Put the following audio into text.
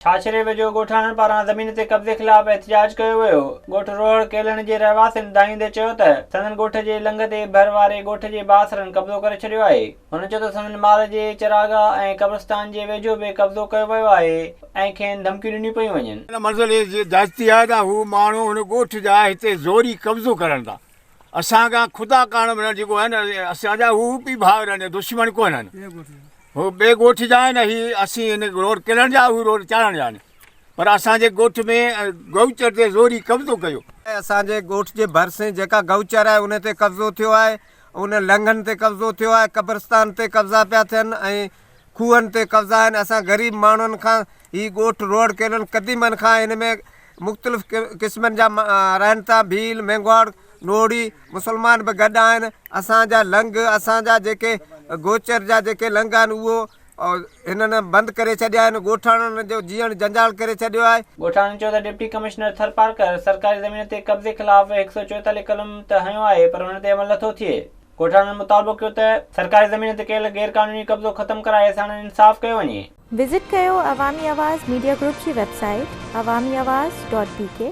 छाछरे वेझो ॻोठाणनि पारां ज़मीन ते कब्ज़े ख़िलाफ़ एहतिजाज कयो वियो। ॻोठ रोहड़ केलण जे रहवासियुनि दाईंदे चयो त संदन ॻोठ जे लंघ ते भर वारे ॻोठ जे बासरनि कब्ज़ो करे छॾियो आहे। हुन चयो त संदन माल जे चरागाह ऐं क़ब्रस्तान जे वेझो बि कब्ज़ो कयो वियो आहे ऐं खेनि धमकियूं ॾिनियूं पियूं वञनि। मसइले जी जास्ती आहे त हू माण्हू हुन ॻोठ जा हिते ज़ोरी कब्ज़ो करनि था। असांखां ख़ुदा करण जेको आहे न असांजा हू बि भाउर आहिनि, दुश्मन कोन आहिनि। हू ॿिए ॻोठ जा आहिनि, ही असीं हिन रोड किरण जा, हू रोड चाढ़ण जा आहिनि। पर असांजे ॻोठ में गौचर ते ज़ोरी कब्ज़ो कयो। असांजे ॻोठ जे भरिसां जेका गौचर आहे उन ते कब्ज़ो थियो आहे, उन लंघनि ते कब्ज़ो थियो आहे, क़ब्रस्तान ते कब्ज़ा पिया थियनि ऐं खूहनि ते कब्ज़ा आहिनि। असां ग़रीब माण्हुनि खां ही ॻोठ रोड केलनि क़दीमनि खां हिन में मुख़्तलिफ़ क़िस्मनि जा रहनि था। भील, मेंगवाड़, नोड़ी मुस्लमान बि गॾु आहिनि। असांजा लंघ, असांजा जेके गोचर जा जेके लंघ आहिनि उहो हिननि बंदि करे छॾिया आहिनि। ॻोठाणनि जो जीअण जंजाल करे छॾियो आहे। ॻोठाणनि चयो त डिप्टी कमिश्नर थरपारकर सरकारी ज़मीन ते कब्ज़े ख़िलाफ़ 144 कलम त हयो आहे, पर हुन ते अमल नथो थिए। ॻोठाणनि मुतालबो कयो त सरकारी ज़मीन ते कयल गैर क़ानूनी कब्ज़ो ख़तमु कराए साणु इंसाफ़ कयो वञे। विज़िट कयो अवामी आवाज़ मीडिया ग्रुप जी वेबसाइट awamiawaz.pk।